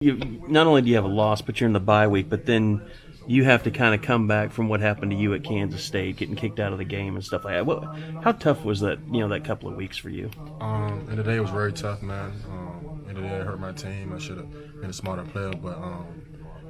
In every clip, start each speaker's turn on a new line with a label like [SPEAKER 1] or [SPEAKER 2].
[SPEAKER 1] Not only do you have a loss, but you're in the bye week, but then you have to kind of come back from what happened to you at Kansas State, getting kicked out of the game and stuff like that. How tough was that? That couple of weeks for you?
[SPEAKER 2] And the day was very tough, man. And the day I hurt my team. I should have been a smarter player, but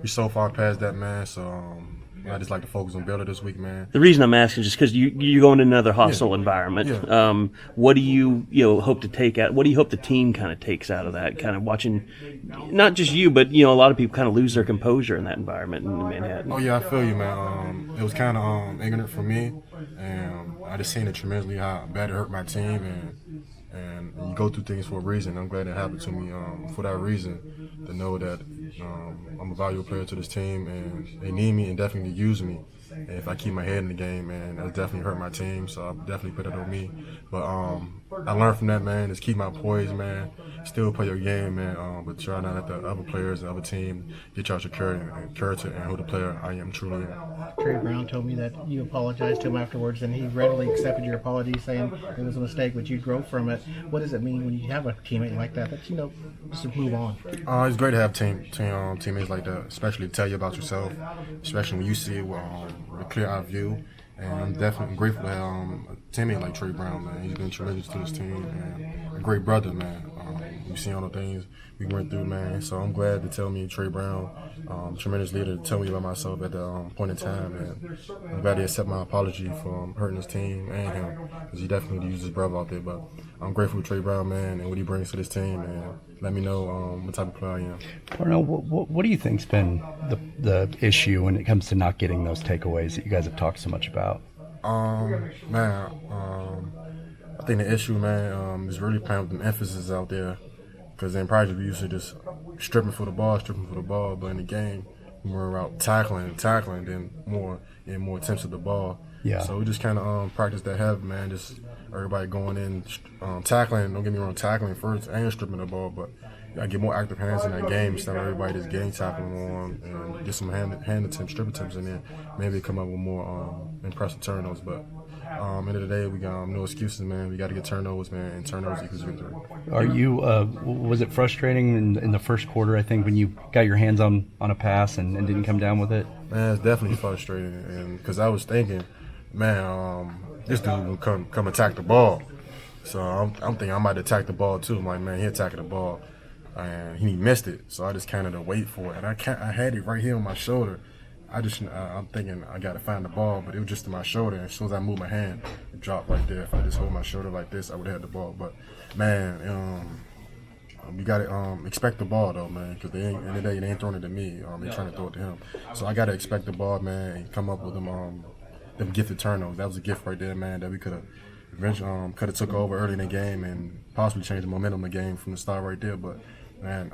[SPEAKER 2] we so far past that, man. So I just like to focus on Baylor this week, man.
[SPEAKER 1] The reason I'm asking is just because you're going to another hostile environment.
[SPEAKER 2] Yeah.
[SPEAKER 1] What do you hope to take out? What do you hope the team kind of takes out of that? Kind of watching, not just you, but a lot of people kind of lose their composure in that environment in Manhattan.
[SPEAKER 2] Oh yeah, I feel you, man. It was kind of ignorant for me, and I just seen it tremendously how bad it hurt my team, and you go through things for a reason. I'm glad it happened to me for that reason, to know that I'm a valuable player to this team, and they need me and definitely use me. And if I keep my head in the game, man, that'll definitely hurt my team, so I'll definitely put it on me. But I learned from that, man, just keep my poise, man. Still play your game, man, but try not to let the other players, the other team, get you out your character and who the player I am truly am.
[SPEAKER 3] Trey Brown told me that you apologized to him afterwards, and he readily accepted your apology, saying it was a mistake, but you grow from it. What does it mean when you have a teammate like that just to move on?
[SPEAKER 2] It's great to have teammates like that, especially to tell you about yourself, especially when you see it with a clear-eye view. And I'm definitely grateful to have a teammate like Trey Brown, man. He's been tremendous to this team, and a great brother, man. We've seen all the things we went through, man. So I'm glad to tell me Trey Brown, tremendous leader, to tell me about myself at the point in time. And I'm glad he accepted my apology for hurting his team and him, because he definitely used his brother out there. But I'm grateful to Trey Brown, man, and what he brings to this team. And let me know what type of player I am.
[SPEAKER 4] Parnell, what do you think's been the issue when it comes to not getting those takeaways that you guys have talked so much about?
[SPEAKER 2] I think the issue, man, is really playing with the emphasis out there. Because in practice we used to just stripping for the ball, but in the game we were out tackling, then more attempts at the ball.
[SPEAKER 4] Yeah.
[SPEAKER 2] So we just kind of practice that heavy, man. Just everybody going in, tackling. Don't get me wrong, tackling first and stripping the ball, but you gotta get more active hands in that game instead of everybody just gang tackling on and get some hand attempts, strip attempts in there. Maybe come up with more impressive turnovers, but. End of the day, we got no excuses, man. We got to get turnovers, man, and turnovers equals victory.
[SPEAKER 4] Are you? Was it frustrating in the first quarter? I think when you got your hands on a pass and didn't come down with it.
[SPEAKER 2] Man, it's definitely frustrating, and because I was thinking, man, this dude will come attack the ball. So I'm thinking I might attack the ball too. I'm like, man, he attacking the ball, and he missed it. So I just kind of wait for it, and I had it right here on my shoulder. I'm thinking I got to find the ball, but it was just in my shoulder. And as soon as I moved my hand, it dropped right there. If I just hold my shoulder like this, I would have had the ball. But, man, you got to expect the ball, though, man, because at the end of the day, they ain't throwing it to me. They're trying to throw it to him. So I got to expect the ball, man, and come up with them gifted turnovers. That was a gift right there, man, that we could have eventually took over early in the game and possibly changed the momentum of the game from the start right there. But, man,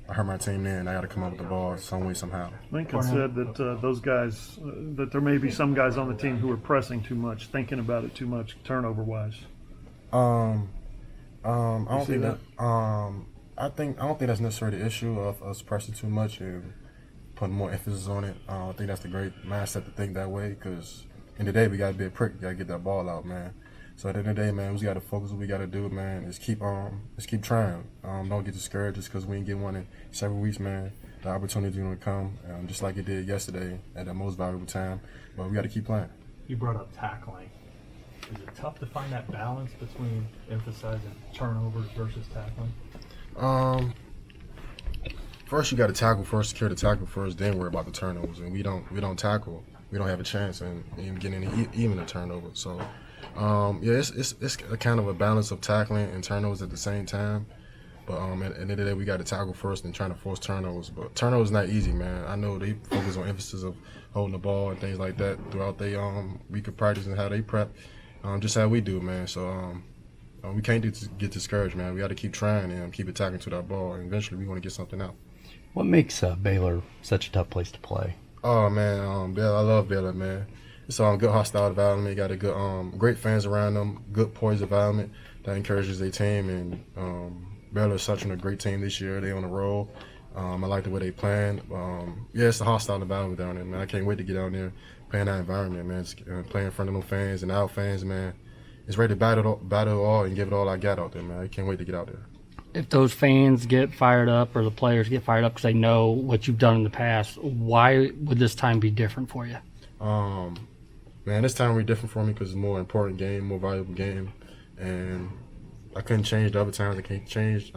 [SPEAKER 2] I hurt my team there, and I got to come up with the ball some way, somehow.
[SPEAKER 5] Lincoln said that those guys, that there may be some guys on the team who are pressing too much, thinking about it too much, turnover-wise.
[SPEAKER 2] I don't think that. I don't think that's necessarily the issue of us pressing too much and putting more emphasis on it. I think that's the great mindset to think that way, because in the day we gotta be a prick, we gotta get that ball out, man. So at the end of the day, man, we just gotta focus on what we gotta do, man. Just keep trying. Don't get discouraged just because we ain't get one in several weeks, man. The opportunity is gonna come, just like it did yesterday at the most valuable time. But we gotta keep playing.
[SPEAKER 6] You brought up tackling. Is it tough to find that balance between emphasizing turnovers versus tackling?
[SPEAKER 2] First you gotta tackle first, secure the tackle first, then worry about the turnovers. And we don't tackle. We don't have a chance in getting even a turnover. So. It's a kind of a balance of tackling and turnovers at the same time. But at the end of the day, we got to tackle first and trying to force turnovers. But turnovers not easy, man. I know they focus on emphasis of holding the ball and things like that throughout their week of practice and how they prep, just how we do, man. So we can't get discouraged, man. We got to keep trying and keep attacking to that ball, and eventually we want to get something out.
[SPEAKER 4] What makes Baylor such a tough place to play?
[SPEAKER 2] Oh man, Baylor, I love Baylor, man. It's a good hostile environment. Got a good, great fans around them. Good poised environment that encourages their team. And Baylor is such a great team this year. They on the roll. I like the way they playing. It's a hostile environment down there, man. I can't wait to get down there, play in that environment, man. Just, play in front of them fans and our fans, man. It's ready to battle it all and give it all I got out there, man. I can't wait to get out there.
[SPEAKER 7] if those fans get fired up or the players get fired up because they know what you've done in the past, why would this time be different for you?
[SPEAKER 2] Man, this time will be different for me because it's a more important game, more valuable game, and I couldn't change the other times. I can't change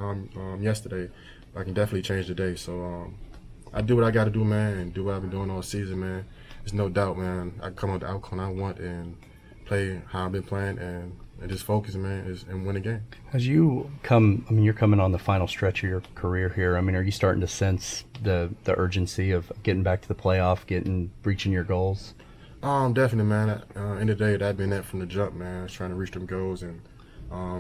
[SPEAKER 2] yesterday. I can definitely change today. So I do what I got to do, man, and do what I've been doing all season, man. There's no doubt, man. I come up with the outcome I want and play how I've been playing and just focus, man, and win the game.
[SPEAKER 4] As you come, I mean, you're coming on the final stretch of your career here. I mean, are you starting to sense the urgency of getting back to the playoff, reaching your goals?
[SPEAKER 2] Definitely, man. End of the day, that been that from the jump, man. Trying to reach them goals and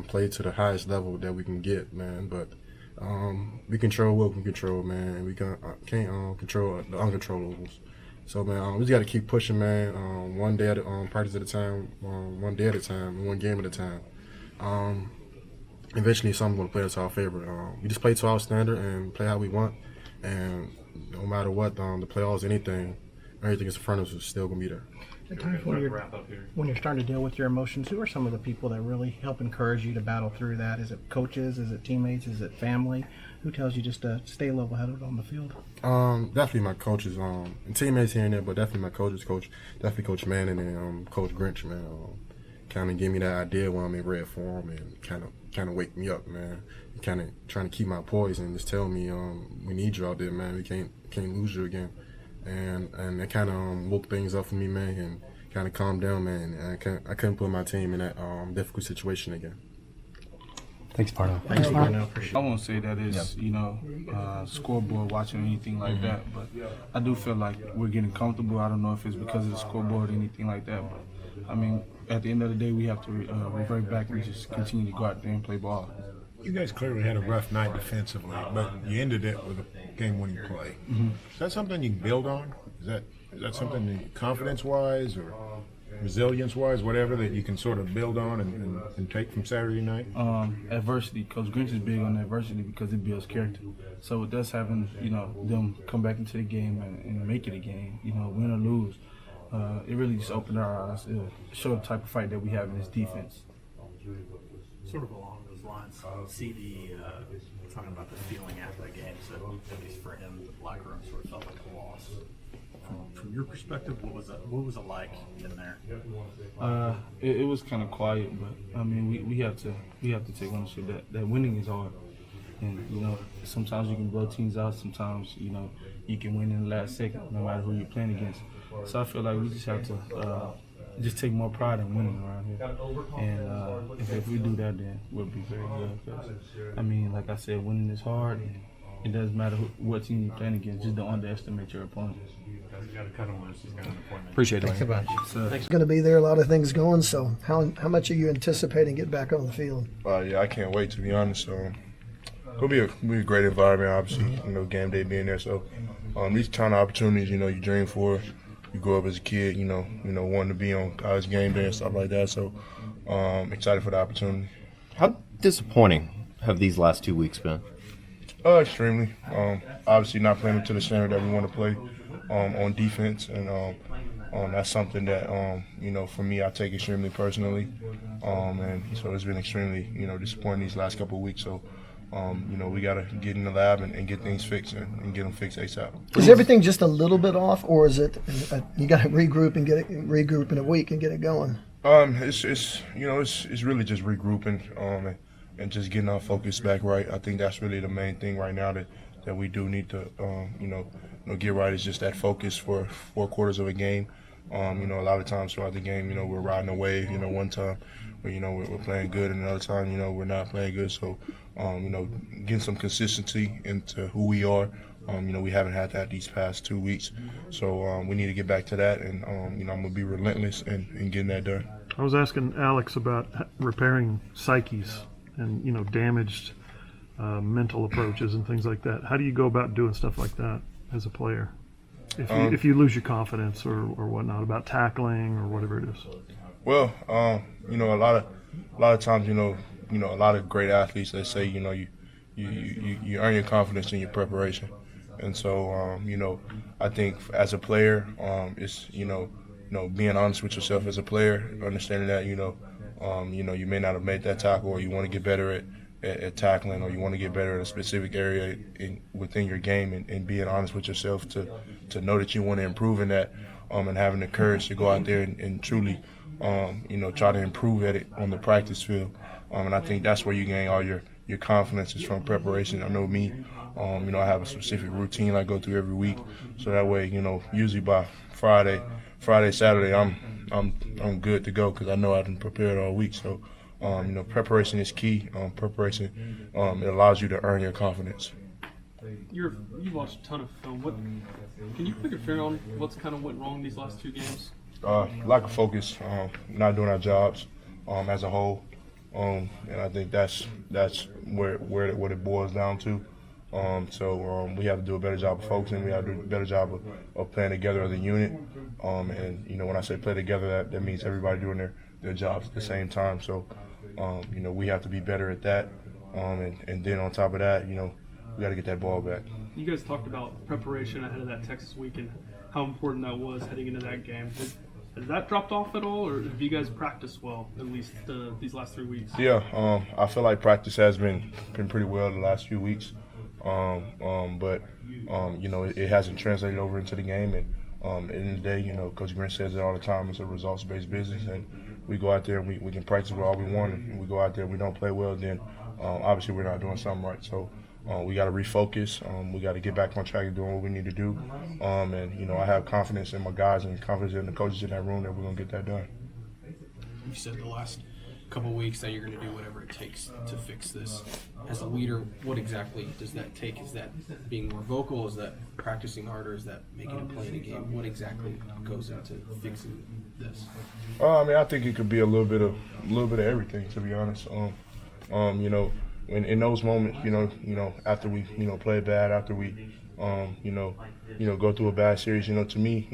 [SPEAKER 2] play to the highest level that we can get, man. But we control what we can control, man. We can't control the uncontrollables. So, man, we just got to keep pushing, man. One day at practice at a time, one day at a time, one game at a time. Eventually, something's going to play us to our favor. We just play to our standard and play how we want. And no matter what, the playoffs, anything is in front of us is still going to be there.
[SPEAKER 3] At times when you're starting to deal with your emotions, who are some of the people that really help encourage you to battle through that? Is it coaches? Is it teammates? Is it family? Who tells you just to stay level-headed on the field?
[SPEAKER 2] Definitely my coaches, and teammates here and there, but definitely my coaches, definitely Coach Manning and Coach Grinch, man. Kind of give me that idea when I'm in red form and kind of wake me up, man. Kind of trying to keep my poise and just tell me we need you out there, man. We can't lose you again. And that kind of woke things up for me, man, and kind of calmed down, man. And I couldn't put my team in that difficult situation again.
[SPEAKER 4] Thanks, Parnell.
[SPEAKER 3] Thanks, Parnell.
[SPEAKER 8] I won't say that it's, scoreboard watching or anything like that, but I do feel like we're getting comfortable. I don't know if it's because of the scoreboard or anything like that, but I mean, at the end of the day, we have to revert back and just continue to go out there and play ball.
[SPEAKER 9] You guys clearly had a rough night defensively, but you ended it with a game-winning play.
[SPEAKER 8] Mm-hmm.
[SPEAKER 9] Is that something you can build on? Is that something confidence-wise or resilience-wise, whatever, that you can sort of build on and take from Saturday night?
[SPEAKER 8] Adversity. Coach Grinch is big on adversity because it builds character. So with us having, them come back into the game and make it a game, win or lose, it really just opened our eyes. It showed the type of fight that we have in this defense.
[SPEAKER 6] Sort of along those lines, CD talking about the feeling after the game, so at least for him, the locker room sort of felt like a loss. From your perspective, what was it like in there?
[SPEAKER 8] It was kind of quiet, but I mean, we have to take ownership that winning is hard, and sometimes you can blow teams out, sometimes you can win in the last second, no matter who you're playing against. So I feel like we just have to just take more pride in winning around here, and if we do that, then we'll be very good. 'Cause, I mean, like I said, winning is hard. And it doesn't matter what team you're playing against. Just don't underestimate your opponent.
[SPEAKER 1] Appreciate it.
[SPEAKER 3] Thanks a bunch.
[SPEAKER 10] It's going to be there, a lot of things going. So how much are you anticipating getting back on the field?
[SPEAKER 11] Yeah, I can't wait, to be honest. It'll be a great environment, obviously, game day being there. So these kind of opportunities, you dream for. You grow up as a kid, wanting to be on college game day and stuff like that. So excited for the opportunity.
[SPEAKER 12] How disappointing have these last 2 weeks been?
[SPEAKER 11] Extremely. Obviously not playing to the standard that we want to play on defense. And that's something that, for me, I take extremely personally. And so it's been extremely, disappointing these last couple of weeks. So, we got to get in the lab and get things fixed and get them fixed ASAP.
[SPEAKER 10] Is everything just a little bit off, or is it you got to regroup in a week and get it going?
[SPEAKER 11] It's really just regrouping and just getting our focus back right. I think that's really the main thing right now that we do need to get right, is just that focus for 4 quarters of a game. A lot of times throughout the game, we're riding a wave. One time we're playing good, and another time we're not playing good. So getting some consistency into who we are. We haven't had that these past 2 weeks, so we need to get back to that, and I'm gonna be relentless in getting that done.
[SPEAKER 5] I was asking Alex about repairing psyches and damaged mental approaches and things like that. How do you go about doing stuff like that as a player? If you lose your confidence or whatnot, about tackling or whatever it is.
[SPEAKER 11] Well, a lot of times, a lot of great athletes, they say, you earn your confidence in your preparation. And so, I think as a player, it's, being honest with yourself as a player, understanding that, you may not have made that tackle or you want to get better at tackling, or you want to get better at a specific area within your game, and being honest with yourself to know that you want to improve in that, and having the courage to go out there and truly, try to improve at it on the practice field. And I think that's where you gain all your confidence is from preparation. I know me, I have a specific routine I go through every week, so that way, usually by Friday, Saturday, I'm good to go because I know I've been prepared all week. So, preparation is key. Preparation, it allows you to earn your confidence.
[SPEAKER 13] You've watched a ton of film. Can you put your finger on what's kind of went wrong these last 2 games?
[SPEAKER 11] Lack of focus, not doing our jobs as a whole, and I think that's where it boils down to. So we have to do a better job of focusing. We have to do a better job of playing together as a unit. And when I say play together, that means everybody doing their jobs at the same time. So we have to be better at that. And then on top of that, we got to get that ball back.
[SPEAKER 13] You guys talked about preparation ahead of that Texas week and how important that was heading into that game. Has that dropped off at all, or have you guys practiced well, at least these last 3 weeks?
[SPEAKER 11] Yeah, I feel like practice has been pretty well the last few weeks. But it hasn't translated over into the game. And at the end of the day, Coach Grant says it all the time. It's a results-based business, and we go out there and we can practice with all we want. And we go out there and we don't play well, then obviously we're not doing something right. So we got to refocus. We got to get back on track and doing what we need to do. And I have confidence in my guys and confidence in the coaches in that room that we're gonna get that done.
[SPEAKER 14] You said the last couple of weeks that you're going to do whatever it takes to fix this. As a leader, what exactly does that take? Is that being more vocal? Is that practicing harder? Is that making a play in a game? What exactly goes into fixing this?
[SPEAKER 11] I think it could be a little bit of everything, to be honest. In those moments, after we, play bad, after we, go through a bad series, to me,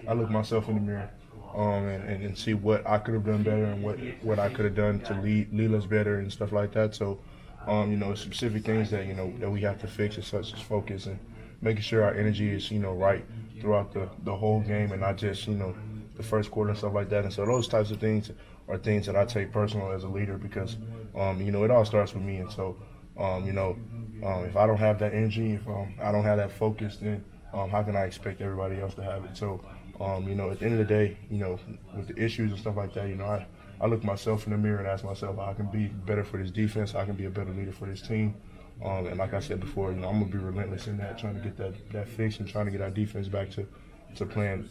[SPEAKER 11] I look myself in the mirror. And see what I could have done better and what I could have done to lead us better and stuff like that. So, specific things that that we have to fix, such as focus and making sure our energy is right throughout the whole game and not just the first quarter and stuff like that. And so those types of things are things that I take personal as a leader because it all starts with me. And so if I don't have that energy, if I don't have that focus, then how can I expect everybody else to have it? So. At the end of the day, with the issues and stuff like that, I look myself in the mirror and ask myself how I can be better for this defense, how I can be a better leader for this team. And like I said before, I'm going to be relentless in that, trying to get that fixed and trying to get our defense back to playing